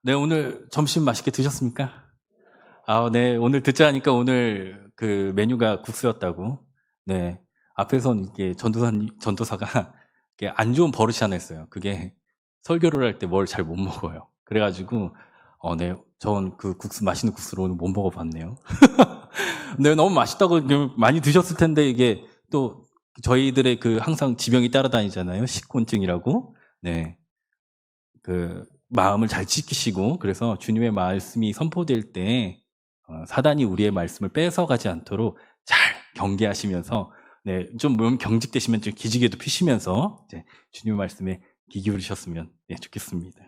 네, 오늘 점심 맛있게 드셨습니까? 아, 네, 오늘 듣자 하니까 오늘 그 메뉴가 국수였다고. 네, 앞에선 이게 전도사가 이게 안 좋은 버릇이 하나 있어요. 그게 설교를 할 때 뭘 잘 못 먹어요. 그래가지고, 네, 전 그 국수, 맛있는 국수를 오늘 못 먹어봤네요. 네, 너무 맛있다고 많이 드셨을 텐데 이게 또 저희들의 그 항상 지병이 따라다니잖아요. 식곤증이라고. 네, 그 마음을 잘 지키시고 그래서 주님의 말씀이 선포될 때 사단이 우리의 말씀을 뺏어가지 않도록 잘 경계하시면서 네, 좀 몸 경직되시면 좀 기지개도 피시면서 이제 주님의 말씀에 귀 기울이셨으면 네, 좋겠습니다.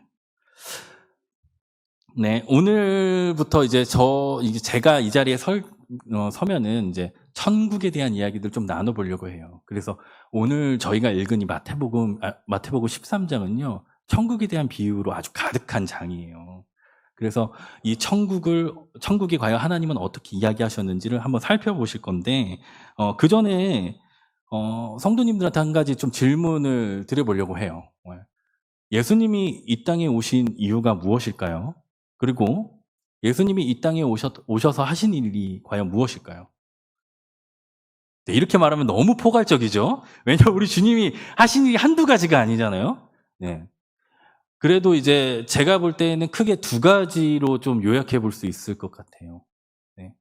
네, 오늘부터 이제 제가 이 자리에 서면은 이제 천국에 대한 이야기들 좀 나눠보려고 해요. 그래서 오늘 저희가 읽은 이 마태복음 13장은요, 천국에 대한 비유로 아주 가득한 장이에요. 그래서 이 천국이 과연 하나님은 어떻게 이야기하셨는지를 한번 살펴보실 건데, 그 전에, 성도님들한테 한 가지 좀 질문을 드려보려고 해요. 예수님이 이 땅에 오신 이유가 무엇일까요? 그리고 예수님이 이 땅에 오셔서 하신 일이 과연 무엇일까요? 네, 이렇게 말하면 너무 포괄적이죠? 왜냐하면 우리 주님이 하신 일이 한두 가지가 아니잖아요? 네. 그래도 이제 제가 볼 때는 크게 두 가지로 좀 요약해 볼 수 있을 것 같아요. 네.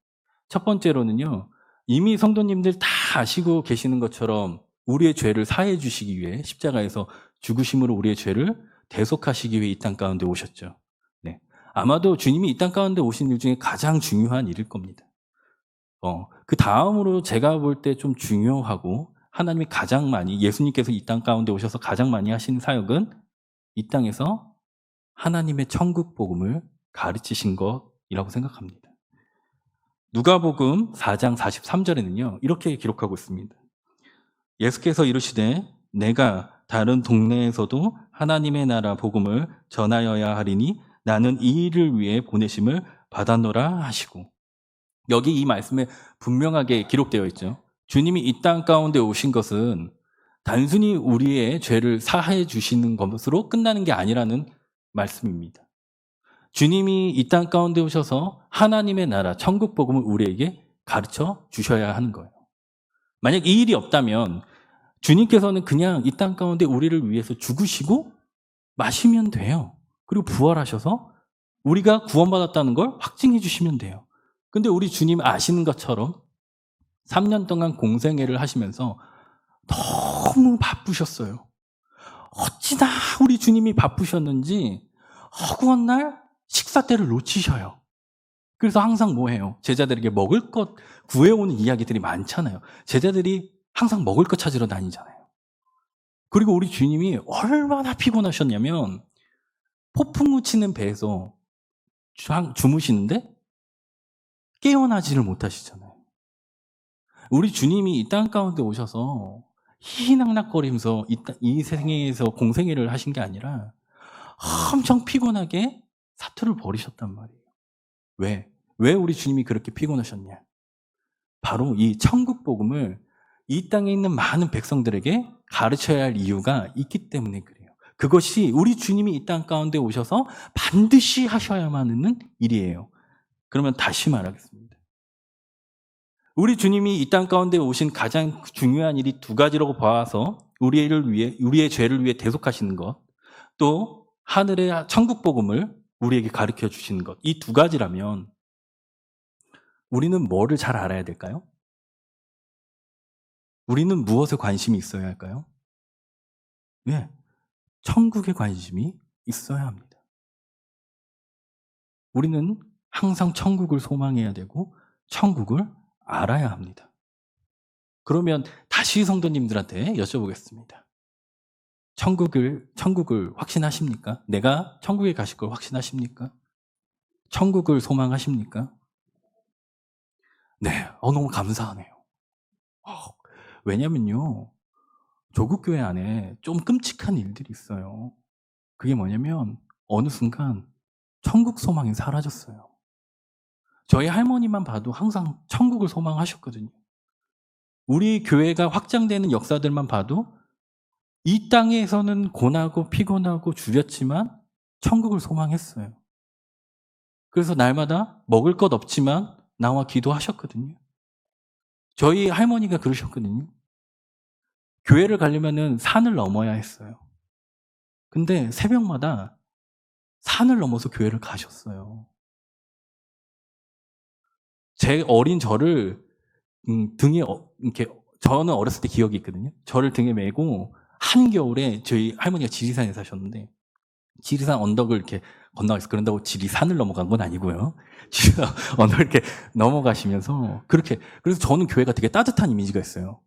첫 번째로는요, 이미 성도님들 다 아시고 계시는 것처럼 우리의 죄를 사해 주시기 위해 십자가에서 죽으심으로 우리의 죄를 대속하시기 위해 이 땅 가운데 오셨죠. 네. 아마도 주님이 이 땅 가운데 오신 일 중에 가장 중요한 일일 겁니다. 그 다음으로 제가 볼 때 좀 중요하고 하나님이 가장 많이, 예수님께서 이 땅 가운데 오셔서 가장 많이 하신 사역은 이 땅에서 하나님의 천국 복음을 가르치신 것이라고 생각합니다. 누가복음 4장 43절에는요, 이렇게 기록하고 있습니다. 예수께서 이르시되 내가 다른 동네에서도 하나님의 나라 복음을 전하여야 하리니 나는 이 일을 위해 보내심을 받았노라 하시고, 여기 이 말씀에 분명하게 기록되어 있죠. 주님이 이 땅 가운데 오신 것은 단순히 우리의 죄를 사하해 주시는 것으로 끝나는 게 아니라는 말씀입니다. 주님이 이 땅 가운데 오셔서 하나님의 나라, 천국 복음을 우리에게 가르쳐 주셔야 하는 거예요. 만약 이 일이 없다면 주님께서는 그냥 이 땅 가운데 우리를 위해서 죽으시고 마시면 돼요. 그리고 부활하셔서 우리가 구원받았다는 걸 확증해 주시면 돼요. 근데 우리 주님 아시는 것처럼 3년 동안 공생애를 하시면서 너무 바쁘셨어요. 어찌나 우리 주님이 바쁘셨는지 허구한 날 식사 때를 놓치셔요. 그래서 항상 뭐 해요? 제자들에게 먹을 것 구해오는 이야기들이 많잖아요. 제자들이 항상 먹을 것 찾으러 다니잖아요. 그리고 우리 주님이 얼마나 피곤하셨냐면 폭풍우 치는 배에서 주무시는데 깨어나지를 못하시잖아요. 우리 주님이 이 땅 가운데 오셔서 희희낙낙거리면서 이 생애에서 공생애를 하신 게 아니라 엄청 피곤하게 사투를 벌이셨단 말이에요. 왜? 왜 우리 주님이 그렇게 피곤하셨냐? 바로 이 천국 복음을 이 땅에 있는 많은 백성들에게 가르쳐야 할 이유가 있기 때문에 그래요. 그것이 우리 주님이 이 땅 가운데 오셔서 반드시 하셔야만 하는 일이에요. 그러면 다시 말하겠습니다. 우리 주님이 이 땅 가운데 오신 가장 중요한 일이 두 가지라고 봐서 우리의 죄를 위해 대속하시는 것, 또 하늘의 천국 복음을 우리에게 가르쳐 주시는 것, 이 두 가지라면 우리는 뭐를 잘 알아야 될까요? 우리는 무엇에 관심이 있어야 할까요? 네, 천국에 관심이 있어야 합니다. 우리는 항상 천국을 소망해야 되고 천국을 알아야 합니다. 그러면 다시 성도님들한테 여쭤보겠습니다. 천국을 확신하십니까? 내가 천국에 가실 걸 확신하십니까? 천국을 소망하십니까? 네, 너무 감사하네요. 왜냐면요, 조국교회 안에 좀 끔찍한 일들이 있어요. 그게 뭐냐면 어느 순간 천국 소망이 사라졌어요. 저희 할머니만 봐도 항상 천국을 소망하셨거든요. 우리 교회가 확장되는 역사들만 봐도 이 땅에서는 고나고 피곤하고 주렸지만 천국을 소망했어요. 그래서 날마다 먹을 것 없지만 나와 기도하셨거든요. 저희 할머니가 그러셨거든요. 교회를 가려면은 산을 넘어야 했어요. 근데 새벽마다 산을 넘어서 교회를 가셨어요. 제 어린 저를 등에 이렇게 저는 어렸을 때 기억이 있거든요. 저를 등에 메고 한겨울에 저희 할머니가 지리산에 사셨는데 지리산 언덕을 이렇게 건너가서 그런다고 지리산을 넘어간 건 아니고요. 지리산 언덕을 이렇게 넘어가시면서 그렇게 그래서 저는 교회가 되게 따뜻한 이미지가 있어요.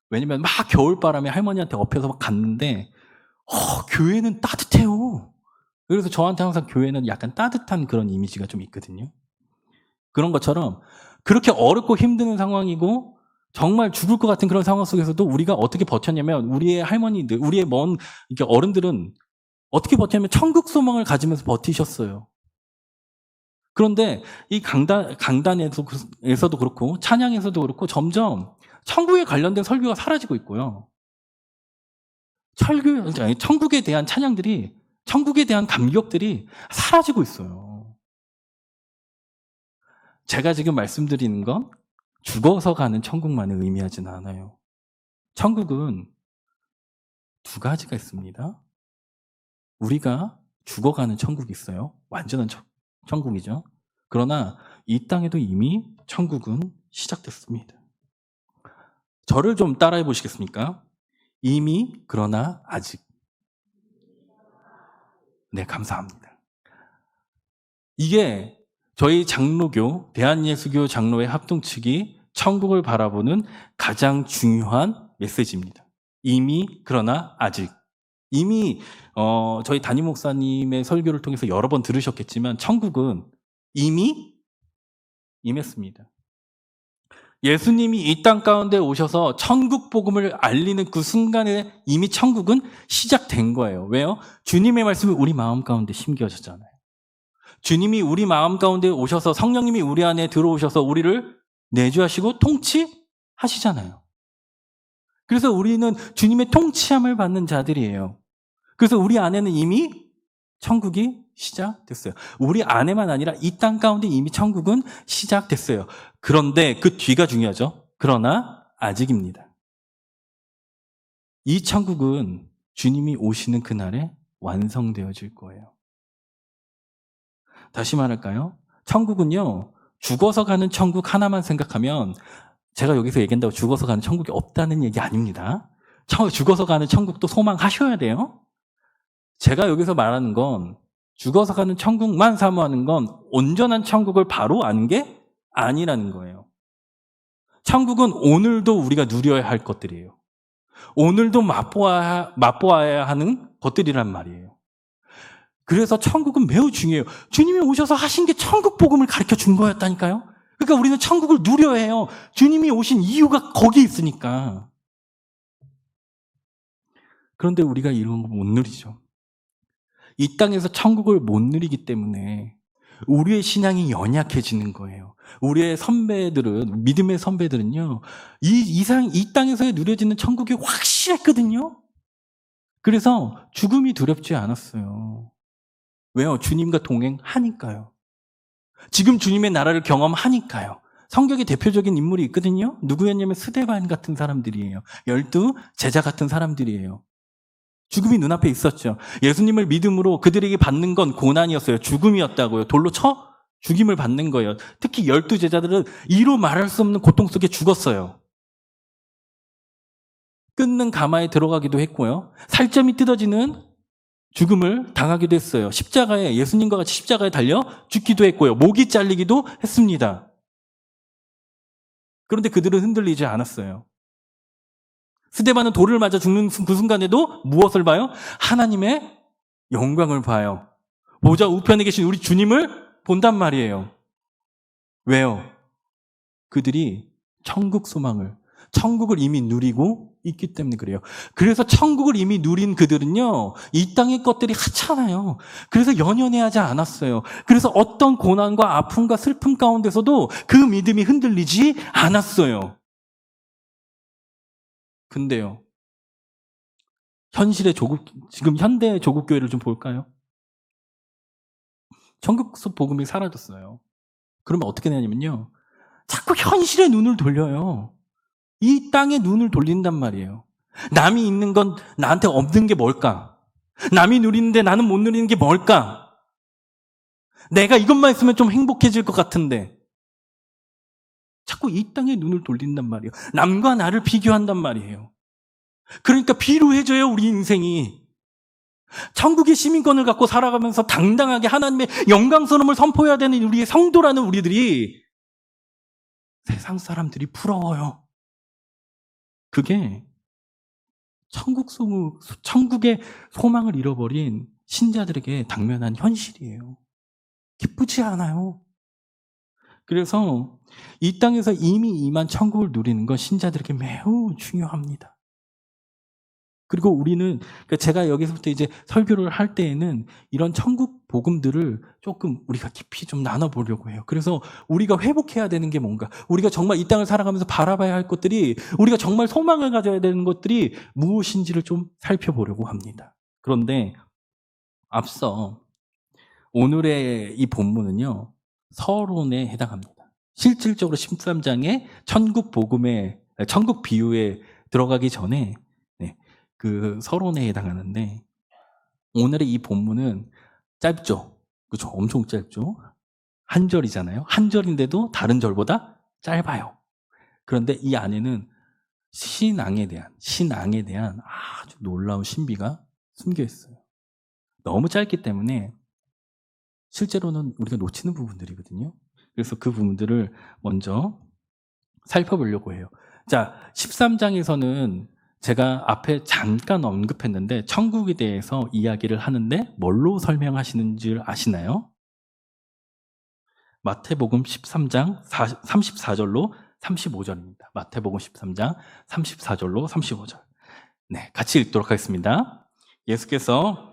왜냐면 막 겨울바람에 할머니한테 엎여서 막 갔는데 교회는 따뜻해요. 그래서 저한테 항상 교회는 약간 따뜻한 그런 이미지가 좀 있거든요. 그런 것처럼 그렇게 어렵고 힘든 상황이고 정말 죽을 것 같은 그런 상황 속에서도 우리가 어떻게 버텼냐면 우리의 할머니들, 우리의 먼 이렇게 어른들은 어떻게 버텼냐면 천국 소망을 가지면서 버티셨어요. 그런데 이 강단에서도 그렇고 찬양에서도 그렇고 점점 천국에 관련된 설교가 사라지고 있고요. 천국에 대한 찬양들이 천국에 대한 감격들이 사라지고 있어요. 제가 지금 말씀드리는 건 죽어서 가는 천국만을 의미하지는 않아요. 천국은 두 가지가 있습니다. 우리가 죽어가는 천국이 있어요. 완전한 천국이죠. 그러나 이 땅에도 이미 천국은 시작됐습니다. 저를 좀 따라해 보시겠습니까? 이미, 그러나 아직. 네, 감사합니다. 이게 저희 장로교, 대한예수교 장로회 합동 측이 천국을 바라보는 가장 중요한 메시지입니다. 이미, 그러나 아직. 이미 저희 담임 목사님의 설교를 통해서 여러 번 들으셨겠지만 천국은 이미 임했습니다. 예수님이 이 땅 가운데 오셔서 천국 복음을 알리는 그 순간에 이미 천국은 시작된 거예요. 왜요? 주님의 말씀이 우리 마음 가운데 심겨졌잖아요. 주님이 우리 마음 가운데 오셔서 성령님이 우리 안에 들어오셔서 우리를 내주하시고 통치하시잖아요. 그래서 우리는 주님의 통치함을 받는 자들이에요. 그래서 우리 안에는 이미 천국이 시작됐어요. 우리 안에만 아니라 이 땅 가운데 이미 천국은 시작됐어요. 그런데 그 뒤가 중요하죠. 그러나 아직입니다. 이 천국은 주님이 오시는 그날에 완성되어질 거예요. 다시 말할까요? 천국은요, 죽어서 가는 천국 하나만 생각하면 제가 여기서 얘기한다고 죽어서 가는 천국이 없다는 얘기 아닙니다. 죽어서 가는 천국도 소망하셔야 돼요. 제가 여기서 말하는 건 죽어서 가는 천국만 사모하는 건 온전한 천국을 바로 아는 게 아니라는 거예요. 천국은 오늘도 우리가 누려야 할 것들이에요. 오늘도 맛보아야 하는 것들이란 말이에요. 그래서 천국은 매우 중요해요. 주님이 오셔서 하신 게 천국 복음을 가르쳐 준 거였다니까요. 그러니까 우리는 천국을 누려야 해요. 주님이 오신 이유가 거기 있으니까. 그런데 우리가 이런 거 못 누리죠. 이 땅에서 천국을 못 누리기 때문에 우리의 신앙이 연약해지는 거예요. 우리의 선배들은, 믿음의 선배들은요, 이 땅에서 누려지는 천국이 확실했거든요. 그래서 죽음이 두렵지 않았어요. 왜요? 주님과 동행하니까요. 지금 주님의 나라를 경험하니까요. 성경의 대표적인 인물이 있거든요. 누구였냐면 스데반 같은 사람들이에요. 12 제자 같은 사람들이에요. 죽음이 눈앞에 있었죠. 예수님을 믿음으로 그들에게 받는 건 고난이었어요. 죽음이었다고요. 돌로 쳐 죽임을 받는 거예요. 특히 12 제자들은 이로 말할 수 없는 고통 속에 죽었어요. 끊는 가마에 들어가기도 했고요. 살점이 뜯어지는 죽음을 당하기도 했어요. 십자가에, 예수님과 같이 십자가에 달려 죽기도 했고요. 목이 잘리기도 했습니다. 그런데 그들은 흔들리지 않았어요. 스데반은 돌을 맞아 죽는 그 순간에도 무엇을 봐요? 하나님의 영광을 봐요. 보좌 우편에 계신 우리 주님을 본단 말이에요. 왜요? 그들이 천국 소망을, 천국을 이미 누리고 있기 때문에 그래요. 그래서 천국을 이미 누린 그들은요, 이 땅의 것들이 하찮아요. 그래서 연연해하지 않았어요. 그래서 어떤 고난과 아픔과 슬픔 가운데서도 그 믿음이 흔들리지 않았어요. 근데요, 지금 현대의 조국교회를 좀 볼까요? 천국 복음이 사라졌어요. 그러면 어떻게 되냐면요. 자꾸 현실의 눈을 돌려요. 이 땅에 눈을 돌린단 말이에요. 남이 있는 건 나한테 없는 게 뭘까? 남이 누리는데 나는 못 누리는 게 뭘까? 내가 이것만 있으면 좀 행복해질 것 같은데. 자꾸 이 땅에 눈을 돌린단 말이에요. 남과 나를 비교한단 말이에요. 그러니까 비루해져요, 우리 인생이. 천국의 시민권을 갖고 살아가면서 당당하게 하나님의 영광스러움을 선포해야 되는 우리의 성도라는 우리들이 세상 사람들이 부러워요. 그게 천국의 소망을 잃어버린 신자들에게 당면한 현실이에요. 기쁘지 않아요. 그래서 이 땅에서 이미 임한 천국을 누리는 건 신자들에게 매우 중요합니다. 그리고 우리는, 그러니까 제가 여기서부터 이제 설교를 할 때에는 이런 천국 복음들을 조금 우리가 깊이 좀 나눠보려고 해요. 그래서 우리가 회복해야 되는 게 뭔가, 우리가 정말 이 땅을 살아가면서 바라봐야 할 것들이, 우리가 정말 소망을 가져야 되는 것들이 무엇인지를 좀 살펴보려고 합니다. 그런데 앞서 오늘의 이 본문은요, 서론에 해당합니다. 실질적으로 13장의 천국 비유에 들어가기 전에 그 서론에 해당하는데, 오늘의 이 본문은 짧죠? 그렇죠? 엄청 짧죠? 한 절이잖아요. 한 절인데도 다른 절보다 짧아요. 그런데 이 안에는 신앙에 대한 아주 놀라운 신비가 숨겨 있어요. 너무 짧기 때문에 실제로는 우리가 놓치는 부분들이거든요. 그래서 그 부분들을 먼저 살펴보려고 해요. 자, 13장에서는 제가 앞에 잠깐 언급했는데 천국에 대해서 이야기를 하는데 뭘로 설명하시는 줄 아시나요? 마태복음 13장 34절로 35절입니다. 마태복음 13장 34절로 35절. 네, 같이 읽도록 하겠습니다. 예수께서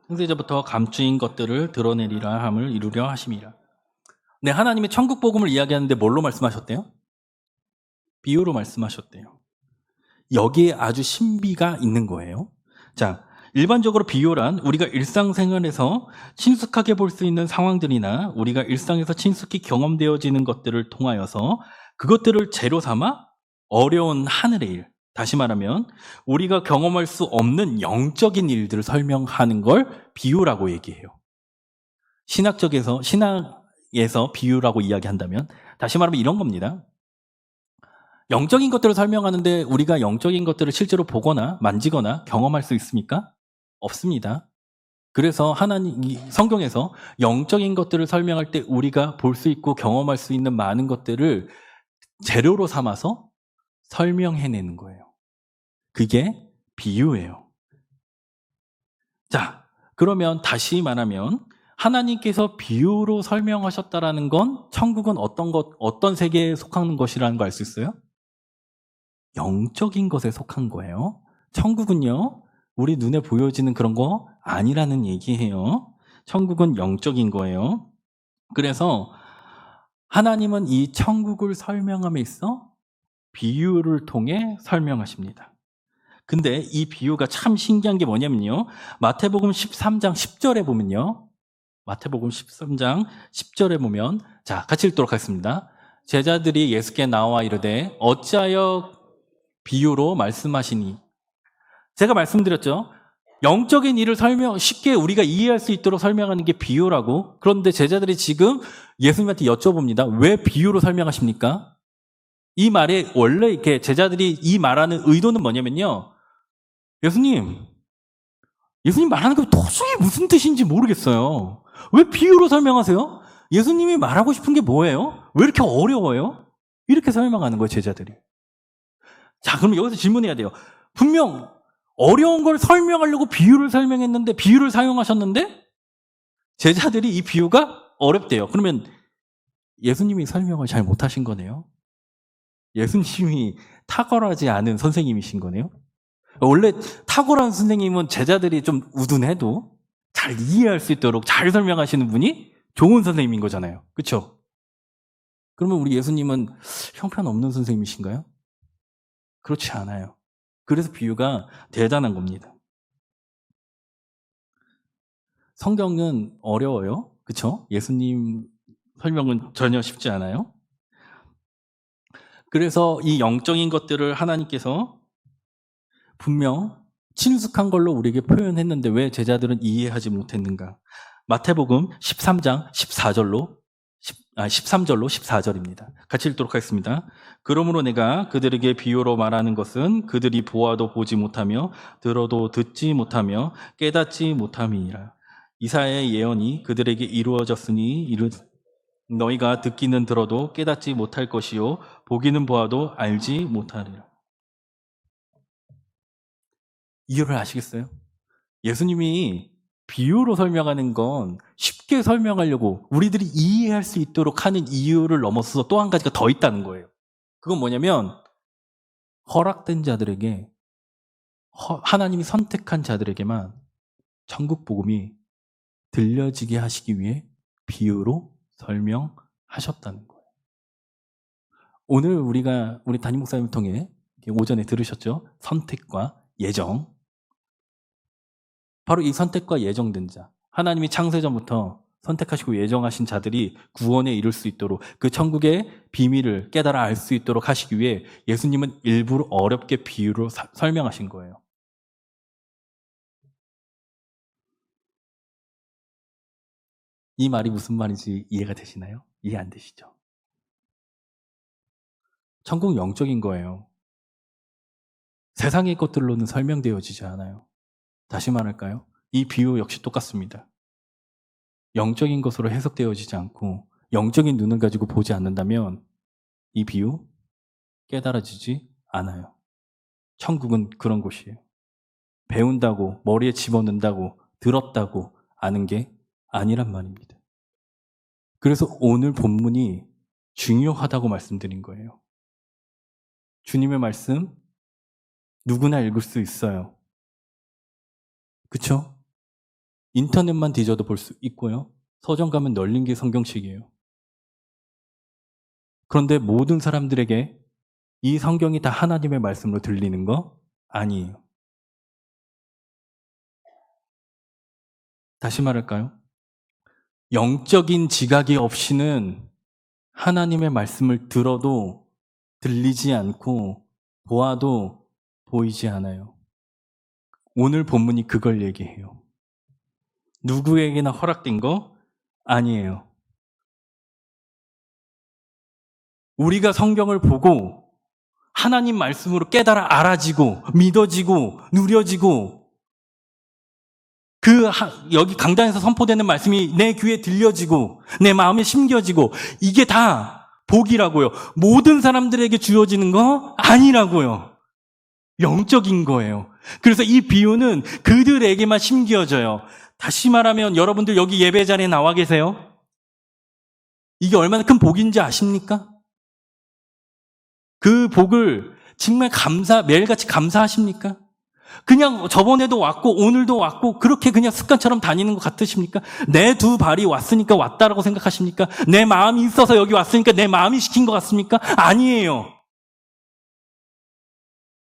창세전부터 감추인 것들을 드러내리라 함을 이루려 하심이라. 네, 하나님의 천국 복음을 이야기하는데 뭘로 말씀하셨대요? 비유로 말씀하셨대요. 여기에 아주 신비가 있는 거예요. 자, 일반적으로 비유란 우리가 일상생활에서 친숙하게 볼 수 있는 상황들이나 우리가 일상에서 친숙히 경험되어지는 것들을 통하여서 그것들을 재료 삼아 어려운 하늘의 일, 다시 말하면 우리가 경험할 수 없는 영적인 일들을 설명하는 걸 비유라고 얘기해요. 신학에서 비유라고 이야기한다면 다시 말하면 이런 겁니다. 영적인 것들을 설명하는데 우리가 영적인 것들을 실제로 보거나 만지거나 경험할 수 있습니까? 없습니다. 그래서 성경에서 영적인 것들을 설명할 때 우리가 볼 수 있고 경험할 수 있는 많은 것들을 재료로 삼아서 설명해내는 거예요. 그게 비유예요. 자, 그러면 다시 말하면 하나님께서 비유로 설명하셨다라는 건 천국은 어떤 세계에 속하는 것이라는 걸 알 수 있어요? 영적인 것에 속한 거예요. 천국은요, 우리 눈에 보여지는 그런 거 아니라는 얘기예요. 천국은 영적인 거예요. 그래서 하나님은 이 천국을 설명함에 있어 비유를 통해 설명하십니다. 근데 이 비유가 참 신기한 게 뭐냐면요. 마태복음 13장 10절에 보면요. 마태복음 13장 10절에 보면, 자, 같이 읽도록 하겠습니다. 제자들이 예수께 나와 이르되 어찌하여 비유로 말씀하시니. 제가 말씀드렸죠. 영적인 일을 쉽게 우리가 이해할 수 있도록 설명하는 게 비유라고. 그런데 제자들이 지금 예수님한테 여쭤봅니다. 왜 비유로 설명하십니까? 이 말에 원래 이렇게 제자들이 이 말하는 의도는 뭐냐면요. 예수님 말하는 게 도저히 무슨 뜻인지 모르겠어요. 왜 비유로 설명하세요? 예수님이 말하고 싶은 게 뭐예요? 왜 이렇게 어려워요? 이렇게 설명하는 거예요, 제자들이. 자, 그럼 여기서 질문해야 돼요. 분명 어려운 걸 설명하려고 비유를 설명했는데, 비유를 사용하셨는데 제자들이 이 비유가 어렵대요. 그러면 예수님이 설명을 잘 못하신 거네요. 예수님이 탁월하지 않은 선생님이신 거네요. 원래 탁월한 선생님은 제자들이 좀 우둔해도 잘 이해할 수 있도록 잘 설명하시는 분이 좋은 선생님인 거잖아요. 그렇죠? 그러면 우리 예수님은 형편없는 선생님이신가요? 그렇지 않아요. 그래서 비유가 대단한 겁니다. 성경은 어려워요. 그쵸? 예수님 설명은 전혀 쉽지 않아요. 그래서 이 영적인 것들을 하나님께서 분명 친숙한 걸로 우리에게 표현했는데 왜 제자들은 이해하지 못했는가? 마태복음 13장 14절로 13절로 14절입니다. 같이 읽도록 하겠습니다. 그러므로 내가 그들에게 비유로 말하는 것은 그들이 보아도 보지 못하며 들어도 듣지 못하며 깨닫지 못함이니라. 이사야의 예언이 그들에게 이루어졌으니 너희가 듣기는 들어도 깨닫지 못할 것이요 보기는 보아도 알지 못하리라. 이유를 아시겠어요? 예수님이 비유로 설명하는 건 쉽게 설명하려고 우리들이 이해할 수 있도록 하는 이유를 넘어서서 또 한 가지가 더 있다는 거예요. 그건 뭐냐면 허락된 자들에게, 하나님이 선택한 자들에게만 천국 복음이 들려지게 하시기 위해 비유로 설명하셨다는 거예요. 오늘 우리 담임 목사님을 통해 오전에 들으셨죠? 선택과 예정. 바로 이 선택과 예정된 자, 하나님이 창세전부터 선택하시고 예정하신 자들이 구원에 이룰 수 있도록 그 천국의 비밀을 깨달아 알 수 있도록 하시기 위해 예수님은 일부러 어렵게 비유로 설명하신 거예요. 이 말이 무슨 말인지 이해가 되시나요? 이해 안 되시죠? 천국 영적인 거예요. 세상의 것들로는 설명되어지지 않아요. 다시 말할까요? 이 비유 역시 똑같습니다. 영적인 것으로 해석되어지지 않고 영적인 눈을 가지고 보지 않는다면 이 비유 깨달아지지 않아요. 천국은 그런 곳이에요. 배운다고, 머리에 집어넣는다고, 들었다고 아는 게 아니란 말입니다. 그래서 오늘 본문이 중요하다고 말씀드린 거예요. 주님의 말씀 누구나 읽을 수 있어요. 그쵸? 인터넷만 뒤져도 볼 수 있고요. 서점 가면 널린 게 성경책이에요. 그런데 모든 사람들에게 이 성경이 다 하나님의 말씀으로 들리는 거 아니에요. 다시 말할까요? 영적인 지각이 없이는 하나님의 말씀을 들어도 들리지 않고 보아도 보이지 않아요. 오늘 본문이 그걸 얘기해요. 누구에게나 허락된 거 아니에요. 우리가 성경을 보고 하나님 말씀으로 깨달아 알아지고 믿어지고 누려지고 여기 강단에서 선포되는 말씀이 내 귀에 들려지고 내 마음에 심겨지고 이게 다 복이라고요. 모든 사람들에게 주어지는 거 아니라고요. 영적인 거예요. 그래서 이 비유는 그들에게만 심겨져요. 다시 말하면 여러분들 여기 예배 자리에 나와 계세요? 이게 얼마나 큰 복인지 아십니까? 그 복을 정말 매일같이 감사하십니까? 그냥 저번에도 왔고 오늘도 왔고 그렇게 그냥 습관처럼 다니는 것 같으십니까? 내 두 발이 왔으니까 왔다라고 생각하십니까? 내 마음이 있어서 여기 왔으니까 내 마음이 시킨 것 같습니까? 아니에요.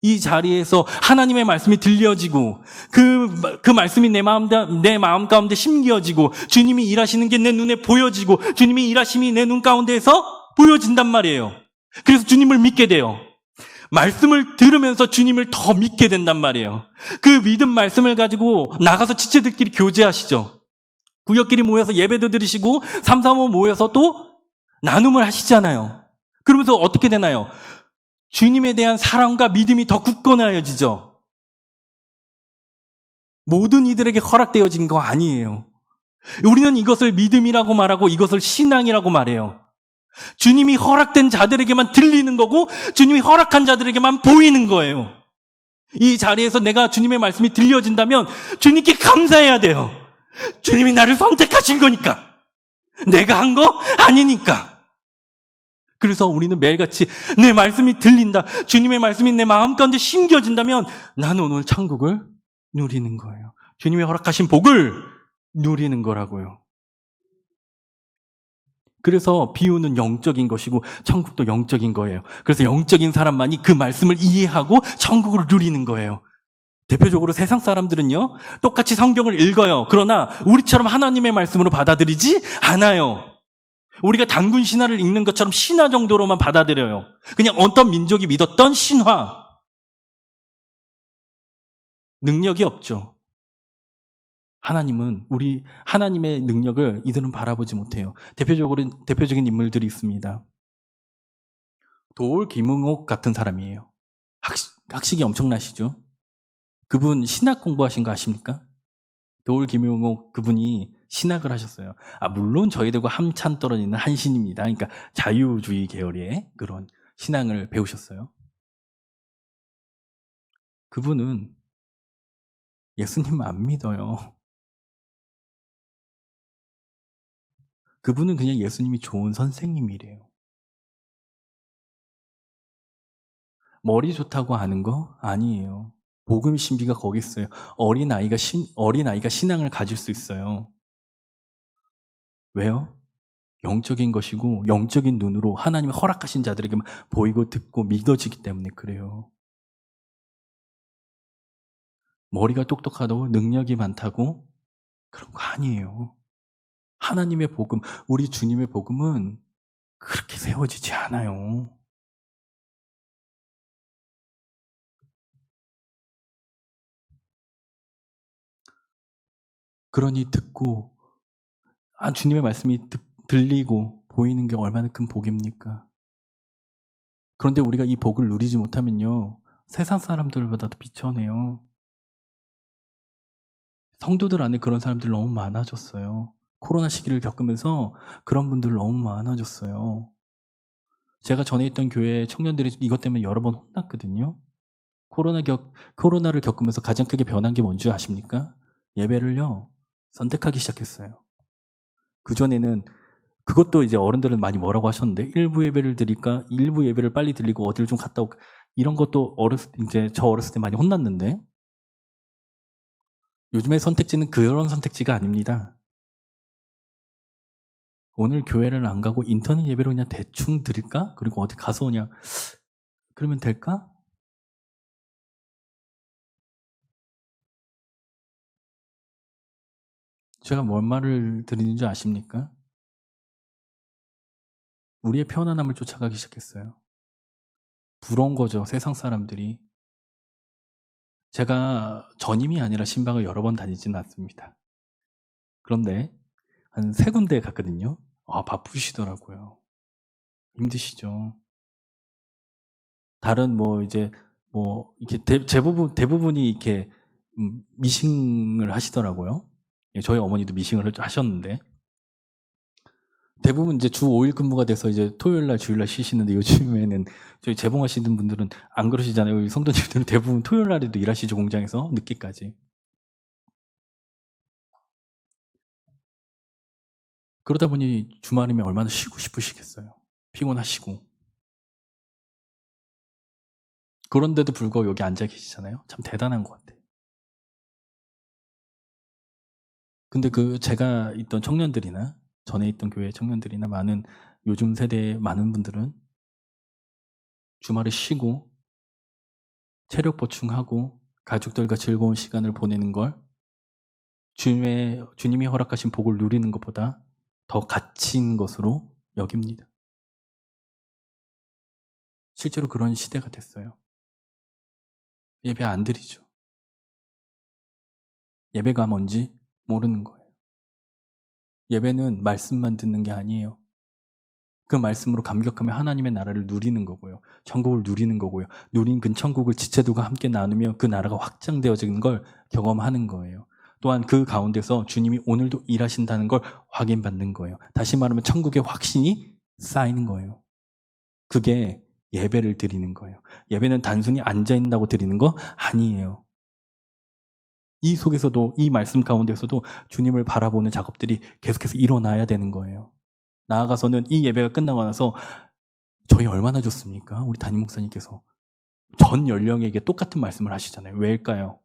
이 자리에서 하나님의 말씀이 들려지고 그 말씀이 내 마음 가운데 심겨지고 주님이 일하시는 게 내 눈에 보여지고 주님이 일하심이 내 눈 가운데에서 보여진단 말이에요. 그래서 주님을 믿게 돼요. 말씀을 들으면서 주님을 더 믿게 된단 말이에요. 그 믿음 말씀을 가지고 나가서 지체들끼리 교제하시죠. 구역끼리 모여서 예배도 드리시고 3, 4, 5 모여서 또 나눔을 하시잖아요. 그러면서 어떻게 되나요? 주님에 대한 사랑과 믿음이 더 굳건해지죠. 모든 이들에게 허락되어진 거 아니에요. 우리는 이것을 믿음이라고 말하고 이것을 신앙이라고 말해요. 주님이 허락된 자들에게만 들리는 거고 주님이 허락한 자들에게만 보이는 거예요. 이 자리에서 내가 주님의 말씀이 들려진다면 주님께 감사해야 돼요. 주님이 나를 선택하신 거니까. 내가 한 거 아니니까. 그래서 우리는 매일같이 내 말씀이 들린다. 주님의 말씀이 내 마음 가운데 심겨진다면 나는 오늘 천국을 누리는 거예요. 주님이 허락하신 복을 누리는 거라고요. 그래서 비유는 영적인 것이고 천국도 영적인 거예요. 그래서 영적인 사람만이 그 말씀을 이해하고 천국을 누리는 거예요. 대표적으로 세상 사람들은요, 똑같이 성경을 읽어요. 그러나 우리처럼 하나님의 말씀으로 받아들이지 않아요. 우리가 단군 신화를 읽는 것처럼 신화 정도로만 받아들여요. 그냥 어떤 민족이 믿었던 신화. 능력이 없죠. 하나님은 하나님의 능력을 이들은 바라보지 못해요. 대표적인 인물들이 있습니다. 도올 김응옥 같은 사람이에요. 학식이 엄청나시죠? 그분 신학 공부하신 거 아십니까? 도올 김응옥 그분이 신학을 하셨어요. 물론 저희들과 한참 떨어지는 한신입니다. 그러니까 자유주의 계열의 그런 신앙을 배우셨어요. 그분은 예수님 안 믿어요. 그분은 그냥 예수님이 좋은 선생님이래요. 머리 좋다고 아는 거 아니에요. 복음 신비가 거기 있어요. 어린아이가 신앙을 가질 수 있어요. 왜요? 영적인 것이고 영적인 눈으로 하나님이 허락하신 자들에게만 보이고 듣고 믿어지기 때문에 그래요. 머리가 똑똑하다고 능력이 많다고 그런 거 아니에요. 하나님의 복음, 우리 주님의 복음은 그렇게 세워지지 않아요. 그러니 듣고 주님의 말씀이 들리고 보이는 게 얼마나 큰 복입니까? 그런데 우리가 이 복을 누리지 못하면요, 세상 사람들보다도 비천해요. 성도들 안에 그런 사람들 너무 많아졌어요. 코로나 시기를 겪으면서 그런 분들 너무 많아졌어요. 제가 전에 있던 교회 청년들이 이것 때문에 여러 번 혼났거든요. 코로나를 겪으면서 가장 크게 변한 게 뭔지 아십니까? 예배를요, 선택하기 시작했어요. 그전에는 그것도 이제 어른들은 많이 뭐라고 하셨는데, 일부 예배를 드릴까? 일부 예배를 빨리 드리고 어디를 좀 갔다 오고, 이런 것도 이제 저 어렸을 때 많이 혼났는데, 요즘의 선택지는 그런 선택지가 아닙니다. 오늘 교회를 안 가고 인터넷 예배로 그냥 대충 드릴까? 그리고 어디 가서 그냥, 그러면 될까? 제가 뭔 말을 드리는 줄 아십니까? 우리의 편안함을 쫓아가기 시작했어요. 부러운 거죠, 세상 사람들이. 제가 전임이 아니라 신방을 여러 번 다니지는 않습니다. 그런데 한 3군데 갔거든요. 바쁘시더라고요. 힘드시죠. 다른 이렇게 대부분이 이렇게 미싱을 하시더라고요. 예, 저희 어머니도 미싱을 하셨는데, 대부분 이제 주 5일 근무가 돼서 이제 토요일 날, 주일 날 쉬시는데, 요즘에는 저희 재봉하시는 분들은 안 그러시잖아요. 우리 성도님들은 대부분 토요일 날에도 일하시죠, 공장에서 늦게까지. 그러다 보니 주말이면 얼마나 쉬고 싶으시겠어요. 피곤하시고. 그런데도 불구하고 여기 앉아 계시잖아요. 참 대단한 것 같아요. 근데 제가 있던 청년들이나 전에 있던 교회 청년들이나 요즘 세대의 많은 분들은 주말에 쉬고 체력 보충하고 가족들과 즐거운 시간을 보내는 걸 주님이 허락하신 복을 누리는 것보다 더 가치 있는 것으로 여깁니다. 실제로 그런 시대가 됐어요. 예배 안 드리죠. 예배가 뭔지 모르는 거예요. 예배는 말씀만 듣는 게 아니에요. 그 말씀으로 감격하며 하나님의 나라를 누리는 거고요. 천국을 누리는 거고요. 누린 그 천국을 지체들과 함께 나누며 그 나라가 확장되어지는 걸 경험하는 거예요. 또한 그 가운데서 주님이 오늘도 일하신다는 걸 확인받는 거예요. 다시 말하면 천국의 확신이 쌓이는 거예요. 그게 예배를 드리는 거예요. 예배는 단순히 앉아있는다고 드리는 거 아니에요. 이 말씀 가운데서도 주님을 바라보는 작업들이 계속해서 일어나야 되는 거예요. 나아가서는 이 예배가 끝나고 나서 저희 얼마나 좋습니까? 우리 담임 목사님께서 전 연령에게 똑같은 말씀을 하시잖아요. 왜일까요?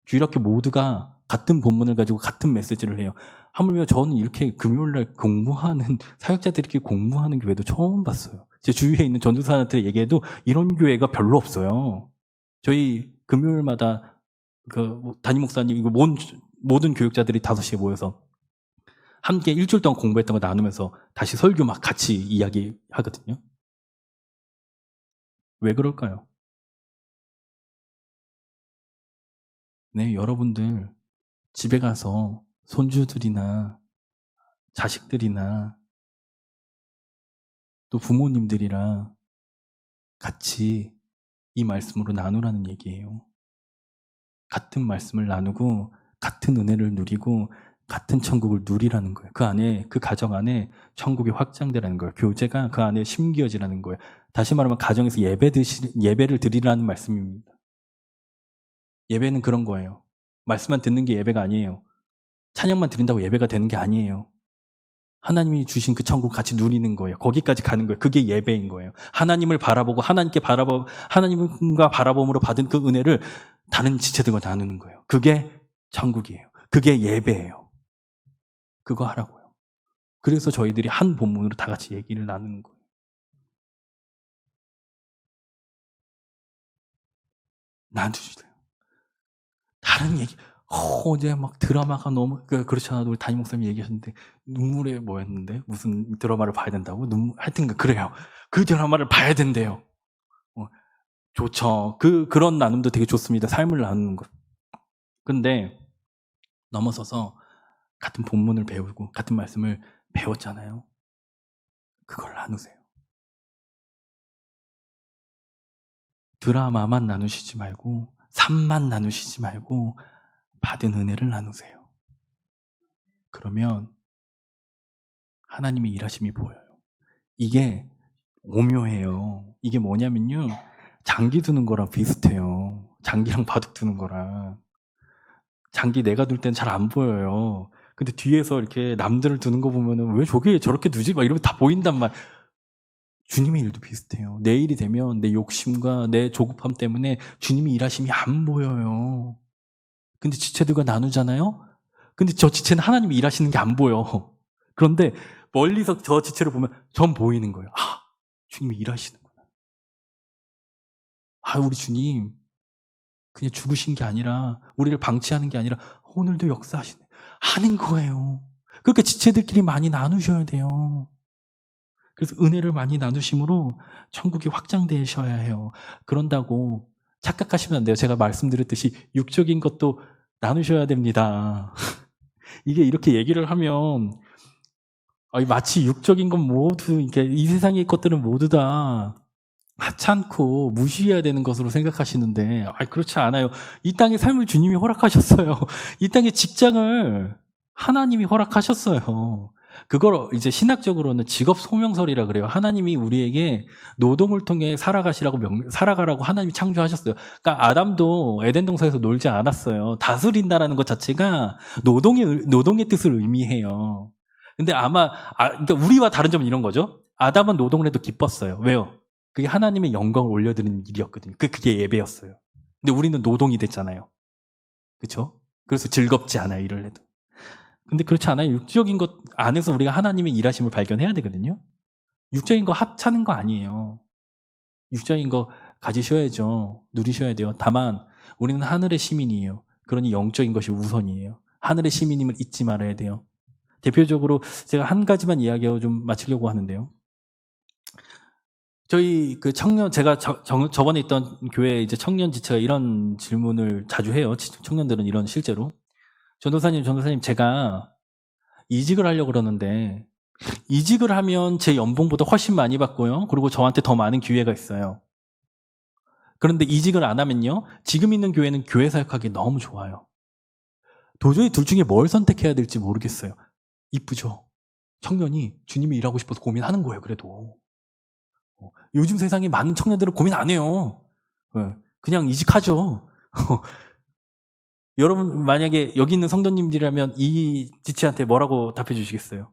주일학교 모두가 같은 본문을 가지고 같은 메시지를 해요. 하물며 저는 이렇게 금요일날 공부하는, 사역자들끼리 공부하는 교회도 처음 봤어요. 제 주위에 있는 전도사한테 얘기해도 이런 교회가 별로 없어요. 저희 금요일마다 담임 목사님, 이거 모든 교육자들이 5시에 모여서 함께 일주일 동안 공부했던 거 나누면서 다시 설교 막 같이 이야기하거든요. 왜 그럴까요? 네, 여러분들 집에 가서 손주들이나 자식들이나 또 부모님들이랑 같이 이 말씀으로 나누라는 얘기예요. 같은 말씀을 나누고 같은 은혜를 누리고 같은 천국을 누리라는 거예요. 그 안에, 그 가정 안에 천국이 확장되라는 거예요. 교제가 그 안에 심기어지라는 거예요. 다시 말하면 가정에서 예배를 드리라는 말씀입니다. 예배는 그런 거예요. 말씀만 듣는 게 예배가 아니에요. 찬양만 드린다고 예배가 되는 게 아니에요. 하나님이 주신 그 천국 같이 누리는 거예요. 거기까지 가는 거예요. 그게 예배인 거예요. 하나님을 바라보고 하나님과 바라봄으로 받은 그 은혜를 다른 지체들과 나누는 거예요. 그게 천국이에요. 그게 예배예요. 그거 하라고요. 그래서 저희들이 한 본문으로 다 같이 얘기를 나누는 거예요. 나누시래요. 다른 얘기. 어제 막 드라마가 너무 그렇지 않아도 우리 담임 목사님이 얘기하셨는데 눈물에 뭐였는데 무슨 드라마를 봐야 된다고? 하여튼 그래요. 그 드라마를 봐야 된대요. 좋죠. 그런 나눔도 되게 좋습니다. 삶을 나누는 것. 근데 넘어서서 같은 본문을 배우고 같은 말씀을 배웠잖아요. 그걸 나누세요. 드라마만 나누시지 말고 삶만 나누시지 말고 받은 은혜를 나누세요. 그러면 하나님의 일하심이 보여요. 이게 오묘해요. 이게 뭐냐면요. 장기 두는 거랑 비슷해요. 장기랑 바둑 두는 거랑. 장기 내가 둘 땐 잘 안 보여요. 근데 뒤에서 이렇게 남들을 두는 거 보면은 왜 저게 저렇게 두지? 막 이러면 다 보인단 말. 주님의 일도 비슷해요. 내 일이 되면 내 욕심과 내 조급함 때문에 주님의 일하심이 안 보여요. 근데 지체들과 나누잖아요? 근데 저 지체는 하나님이 일하시는 게 안 보여. 그런데 멀리서 저 지체를 보면 전 보이는 거예요. 아, 주님이 일하시는구나. 아, 우리 주님 그냥 죽으신 게 아니라 우리를 방치하는 게 아니라 오늘도 역사하시네. 하는 거예요. 그러니까 지체들끼리 많이 나누셔야 돼요. 그래서 은혜를 많이 나누심으로 천국이 확장되셔야 해요. 그런다고 착각하시면 안 돼요. 제가 말씀드렸듯이 육적인 것도 나누셔야 됩니다. 이게 이렇게 얘기를 하면 마치 육적인 건 모두 이게 이 세상의 것들은 모두 다 하찮고 무시해야 되는 것으로 생각하시는데 그렇지 않아요. 이 땅의 삶을 주님이 허락하셨어요. 이 땅의 직장을 하나님이 허락하셨어요. 그걸 이제 신학적으로는 직업 소명설이라 그래요. 하나님이 우리에게 노동을 통해 살아가라고 하나님이 창조하셨어요. 그러니까 아담도 에덴 동산에서 놀지 않았어요. 다스린다라는 것 자체가 노동의 뜻을 의미해요. 근데 그러니까 우리와 다른 점은 이런 거죠. 아담은 노동을 해도 기뻤어요. 왜요? 그게 하나님의 영광을 올려드리는 일이었거든요. 그게 예배였어요. 근데 우리는 노동이 됐잖아요. 그렇죠? 그래서 즐겁지 않아요, 일을 해도. 근데 그렇지 않아요. 육적인 것 안에서 우리가 하나님의 일하심을 발견해야 되거든요. 육적인 거 합차는 거 아니에요. 육적인 거 가지셔야죠. 누리셔야 돼요. 다만 우리는 하늘의 시민이에요. 그러니 영적인 것이 우선이에요. 하늘의 시민임을 잊지 말아야 돼요. 대표적으로 제가 한 가지만 이야기하고 좀 마치려고 하는데요. 저희 제가 저번에 있던 교회 이제 청년 지체가 이런 질문을 자주 해요. 청년들은 이런 실제로. 전도사님, 제가 이직을 하려고 그러는데, 이직을 하면 제 연봉보다 훨씬 많이 받고요. 그리고 저한테 더 많은 기회가 있어요. 그런데 이직을 안 하면요. 지금 있는 교회는 교회 사역하기 너무 좋아요. 도저히 둘 중에 뭘 선택해야 될지 모르겠어요. 이쁘죠? 청년이 주님이 일하고 싶어서 고민하는 거예요, 그래도. 요즘 세상에 많은 청년들은 고민 안 해요. 그냥 이직하죠. 여러분 만약에 여기 있는 성도님들이라면 이 지체한테 뭐라고 답해 주시겠어요?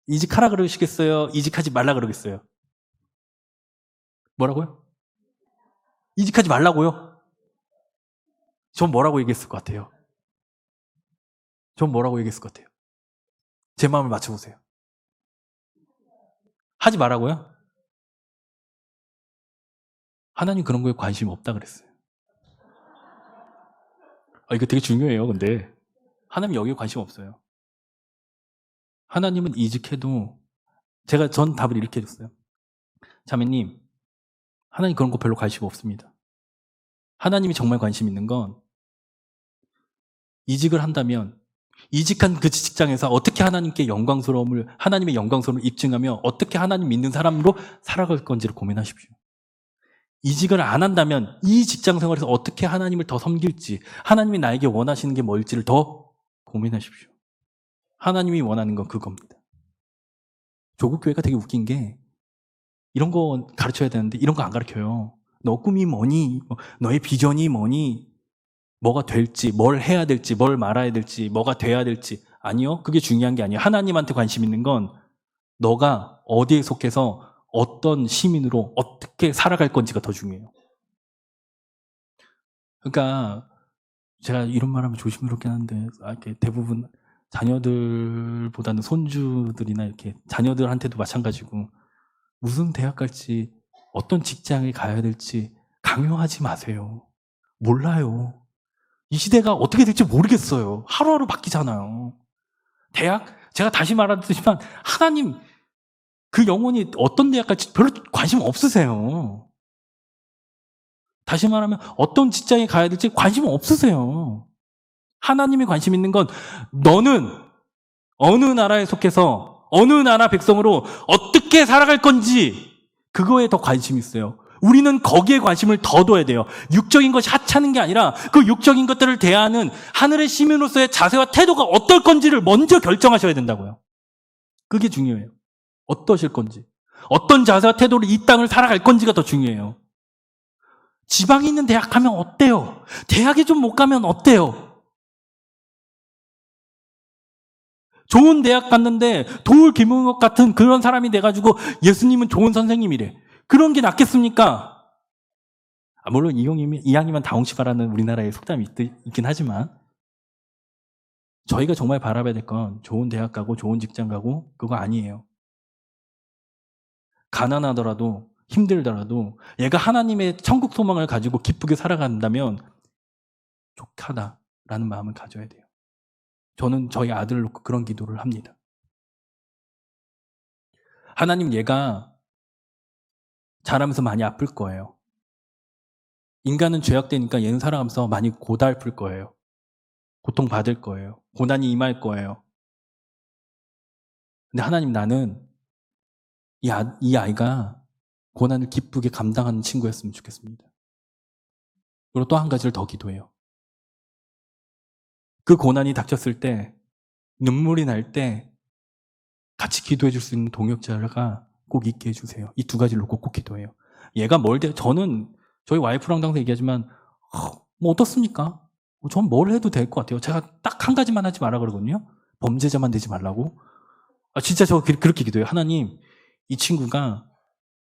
이직하라 그러시겠어요? 이직하지 말라 그러겠어요? 뭐라고요? 이직하지 말라고요? 전 뭐라고 얘기했을 것 같아요? 전 뭐라고 얘기했을 것 같아요? 제 마음을 맞춰보세요. 하지 말라고요? 하나님 그런 거에 관심 없다 그랬어요. 이거 되게 중요해요, 근데. 하나님 여기에 관심 없어요. 하나님은 이직해도, 전 답을 이렇게 해줬어요. 자매님, 하나님 그런 거 별로 관심 없습니다. 하나님이 정말 관심 있는 건, 이직을 한다면, 이직한 그 직장에서 어떻게 하나님의 영광스러움을 입증하며 어떻게 하나님 믿는 사람으로 살아갈 건지를 고민하십시오. 이직을 안 한다면 이 직장 생활에서 어떻게 하나님을 더 섬길지, 하나님이 나에게 원하시는 게 뭘지를 더 고민하십시오. 하나님이 원하는 건 그겁니다. 조국교회가 되게 웃긴 게 이런 거 가르쳐야 되는데 이런 거 안 가르쳐요. 너 꿈이 뭐니? 너의 비전이 뭐니? 뭐가 될지, 뭘 해야 될지, 뭘 말아야 될지, 뭐가 돼야 될지. 아니요. 그게 중요한 게 아니에요. 하나님한테 관심 있는 건 너가 어디에 속해서 어떤 시민으로 어떻게 살아갈 건지가 더 중요해요. 그러니까 제가 이런 말하면 조심스럽긴 한데 이렇게 대부분 자녀들보다는 손주들이나 이렇게 자녀들한테도 마찬가지고 무슨 대학 갈지 어떤 직장에 가야 될지 강요하지 마세요. 몰라요. 이 시대가 어떻게 될지 모르겠어요. 하루하루 바뀌잖아요. 제가 다시 말하듯이만 하나님 그 영혼이 어떤 대학 갈지 별로 관심 없으세요. 다시 말하면 어떤 직장에 가야 될지 관심 없으세요. 하나님이 관심 있는 건 너는 어느 나라에 속해서 어느 나라 백성으로 어떻게 살아갈 건지 그거에 더 관심이 있어요. 우리는 거기에 관심을 더 둬야 돼요. 육적인 것이 하찮은 게 아니라 그 육적인 것들을 대하는 하늘의 시민으로서의 자세와 태도가 어떨 건지를 먼저 결정하셔야 된다고요. 그게 중요해요. 어떠실 건지. 어떤 자세와 태도로 이 땅을 살아갈 건지가 더 중요해요. 지방에 있는 대학 가면 어때요? 대학에 좀 못 가면 어때요? 좋은 대학 갔는데 도울 김용옥 같은 그런 사람이 돼가지고 예수님은 좋은 선생님이래. 그런 게 낫겠습니까? 물론 이왕이면 다홍치바라는 우리나라의 속담이 있긴 하지만 저희가 정말 바라봐야 될 건 좋은 대학 가고 좋은 직장 가고 그거 아니에요. 가난하더라도 힘들더라도 얘가 하나님의 천국 소망을 가지고 기쁘게 살아간다면 좋다라는 마음을 가져야 돼요. 저는 저희 아들을 놓고 그런 기도를 합니다. 하나님 얘가 자라면서 많이 아플 거예요. 인간은 죄악되니까 얘는 살아가면서 많이 고달플 거예요. 고통받을 거예요. 고난이 임할 거예요. 근데 하나님 나는 이 아이가 고난을 기쁘게 감당하는 친구였으면 좋겠습니다. 그리고 또 한 가지를 더 기도해요. 그 고난이 닥쳤을 때 눈물이 날 때 같이 기도해 줄 수 있는 동역자가 꼭 있게 해주세요. 이 두 가지를 놓고 꼭 기도해요. 얘가 저는 저희 와이프랑 항상 얘기하지만 뭐 어떻습니까? 전 뭘 해도 될 것 같아요. 제가 딱 한 가지만 하지 말라 그러거든요. 범죄자만 되지 말라고. 진짜 저 그렇게 기도해요. 하나님 이 친구가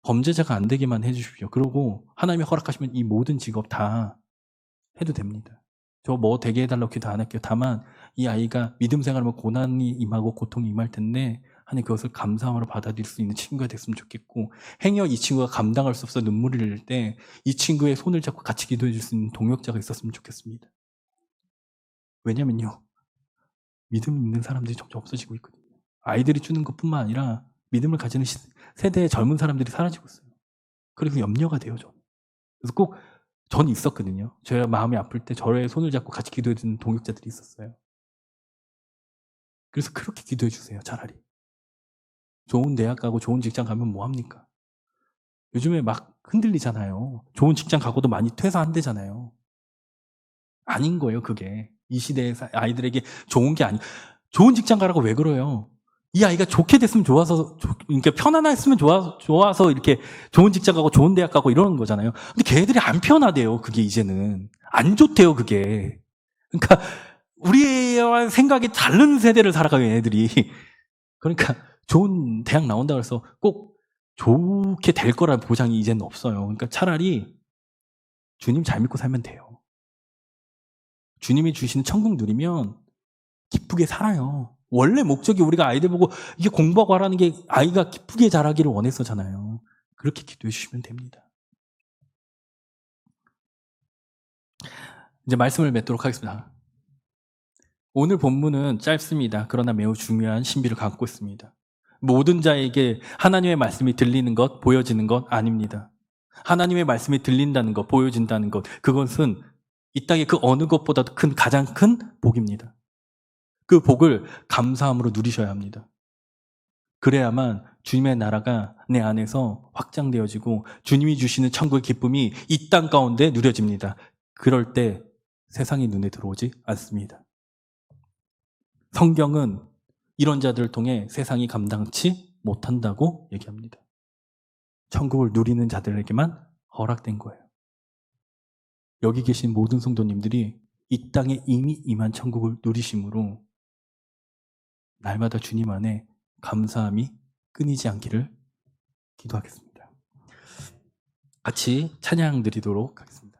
범죄자가 안 되게만 해주십시오. 그리고 하나님이 허락하시면 이 모든 직업 다 해도 됩니다. 저 뭐 되게 해달라고 기도 안 할게요. 다만 이 아이가 믿음 생활하면 고난이 임하고 고통이 임할 텐데 하나님 그것을 감사함으로 받아들일 수 있는 친구가 됐으면 좋겠고 행여 이 친구가 감당할 수 없어 눈물을 흘릴 때 이 친구의 손을 잡고 같이 기도해 줄 수 있는 동역자가 있었으면 좋겠습니다. 왜냐면요. 믿음 있는 사람들이 점점 없어지고 있거든요. 아이들이 주는 것뿐만 아니라 믿음을 가지는 세대의 젊은 사람들이 사라지고 있어요. 그래서 염려가 돼요, 저는. 그래서 꼭 전 있었거든요. 제가 마음이 아플 때 저의 손을 잡고 같이 기도해 주는 동역자들이 있었어요. 그래서 그렇게 기도해 주세요, 차라리. 좋은 대학 가고 좋은 직장 가면 뭐합니까? 요즘에 막 흔들리잖아요. 좋은 직장 가고도 많이 퇴사한대잖아요. 아닌 거예요, 그게. 이 시대의 아이들에게 좋은 게 좋은 직장 가라고 왜 그래요? 이 아이가 좋게 됐으면 좋아서, 그러니까 편안했으면 좋아서 이렇게 좋은 직장 가고 좋은 대학 가고 이러는 거잖아요. 근데 걔네들이 안 편하대요, 그게 이제는. 안 좋대요, 그게. 그러니까 우리와 생각이 다른 세대를 살아가요, 얘네들이. 그러니까 좋은 대학 나온다고 해서 꼭 좋게 될 거라는 보장이 이제는 없어요. 그러니까 차라리 주님 잘 믿고 살면 돼요. 주님이 주시는 천국 누리면 기쁘게 살아요. 원래 목적이 우리가 아이들 보고 이게 공부하고 하라는 게 아이가 기쁘게 자라기를 원해서잖아요. 그렇게 기도해 주시면 됩니다. 이제 말씀을 맺도록 하겠습니다. 오늘 본문은 짧습니다. 그러나 매우 중요한 신비를 갖고 있습니다. 모든 자에게 하나님의 말씀이 들리는 것, 보여지는 것 아닙니다. 하나님의 말씀이 들린다는 것, 보여진다는 것, 그것은 이 땅의 그 어느 것보다도 가장 큰 복입니다. 그 복을 감사함으로 누리셔야 합니다. 그래야만 주님의 나라가 내 안에서 확장되어지고 주님이 주시는 천국의 기쁨이 이 땅 가운데 누려집니다. 그럴 때 세상이 눈에 들어오지 않습니다. 성경은 이런 자들을 통해 세상이 감당치 못한다고 얘기합니다. 천국을 누리는 자들에게만 허락된 거예요. 여기 계신 모든 성도님들이 이 땅에 이미 임한 천국을 누리심으로 날마다 주님 안에 감사함이 끊이지 않기를 기도하겠습니다. 같이 찬양 드리도록 하겠습니다.